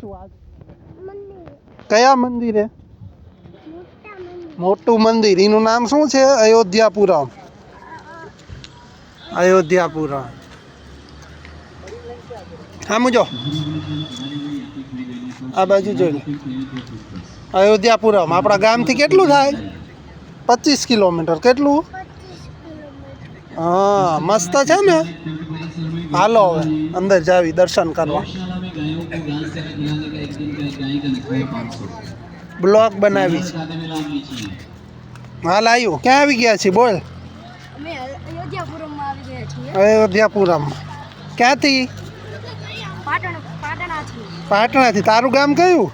તું આજ કયા મંદિરે મોટું મંદિર એનું નામ શું છે અયોધ્યાપુરમ અયોધ્યાપુરમ હા મુજો આ બાજુ જોઈ લો અયોધ્યાપુરમ આપણા ગામથી કેટલું થાય 25 કિલોમીટર કેટલું હા મસ્ત છે ને હાલો હવે અંદર જાવી દર્શન કરવા બ્લોગ બનાવી છે હાલ આવ્યું ક્યાં આવી ગયા છીએ બોલ અયોધ્યાપુરમ ક્યાંથી પાટણાથી તારું ગામ કયું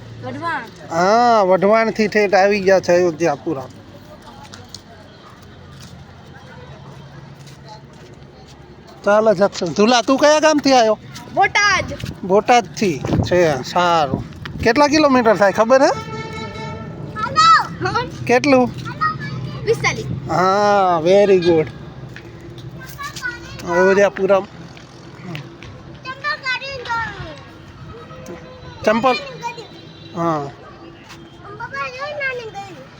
હા વઢવાણથી ઠેઠ આવી ગયા છે અયોધ્યાપુરમ ચાલો જક્ષણ ઝુલા તું કયા ગામથી આવ્યો બોટાદથી છે સારું કેટલા કિલોમીટર થાય ખબર હે કેટલું હા વેરી ગુડ અયોધ્યાપુરમ ચંપલ હા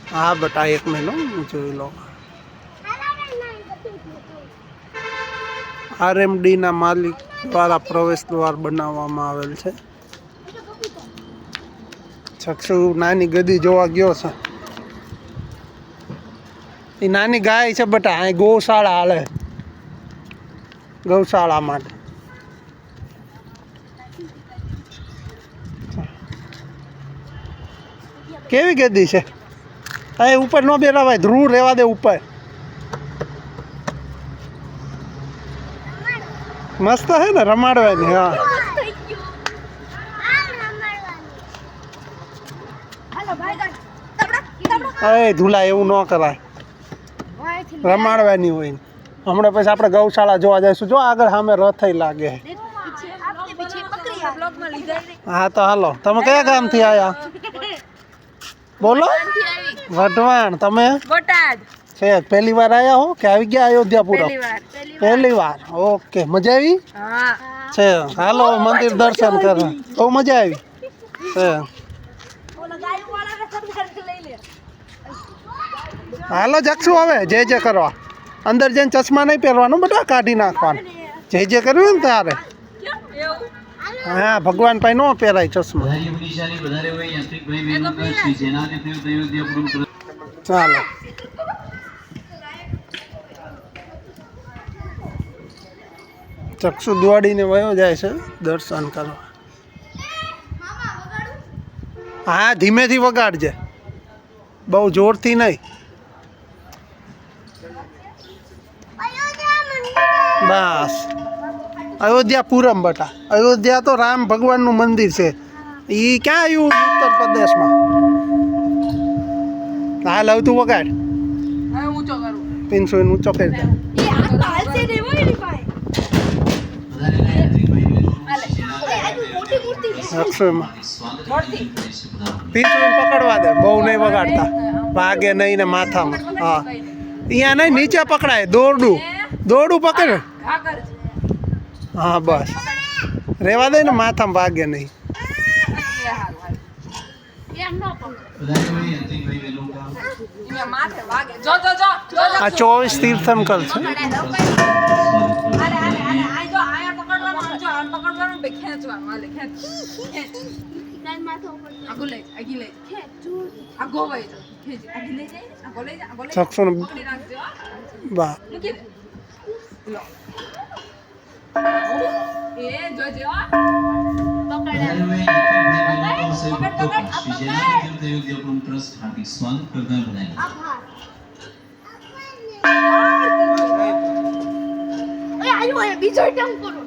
હા બટા એક મિનિટ જોઈ લો આરએમડીના માલિક દ્વારા પ્રવેશ દ્વાર બનાવવામાં આવેલ છે ચક્ષુ નાની ગદી જોવા ગયો છે એ નાની ગાય છે બટા અહીં ગૌશાળા હાલે ગૌશાળા માટે કેવી ગદી છે અહીં ઉપર ન બેરાવાય ધ્રુવ રહેવા દે ઉપર મસ્ત હે ને રમાડવાની હા એ ધૂલા એવું ન કરાય રમાડવાની હોય હમણાં પછી આપણે ગૌશાળા જોવા જઈશું જો આગળ સામે રથઈ લાગે હા તો હાલો તમે કયા ગામથી આવ્યા બોલો વઢવાણ તમે છે પહેલી વાર આવ્યા હો કે આવી ગયા અયોધ્યાપુરમ પહેલી વાર ઓકે મજા આવી છે હાલો મંદિર દર્શન કરવા બહુ મજા આવી છે હાલો જક્ષું હવે જે કરવા અંદર જઈને ચશ્મા નહીં પહેરવાનું બધા કાઢી નાખવાનું જે કર્યું ને તારે હા ભગવાન પાસે ન પહેરાય ચશ્મા ચાલો ચક્ષુ દોડીને વયો જાય છે દર્શન કરવા હા ધીમેથી વગાડજે બહુ જોરથી નહીં બસ અયોધ્યાપુરમ બટા અયોધ્યા તો રામ ભગવાનનું મંદિર છે એ ક્યાં આવ્યું ઉત્તર પ્રદેશમાં હાલ હવે તું વગાડ પિન્સુ ઊંચો કરી દે પિન્સુ પકડવા દે બહુ નહીં વગાડતા ભાગે નહીં ને માથામાં હા અહીંયા નહીં નીચે પકડાય દોરડું પકડ હા બસ રેવા દે ને માથામાં ભાગે નહીં આ 24 તીર્થંકર છે ચક્ષુ બા બીજો ટાઈમ કરો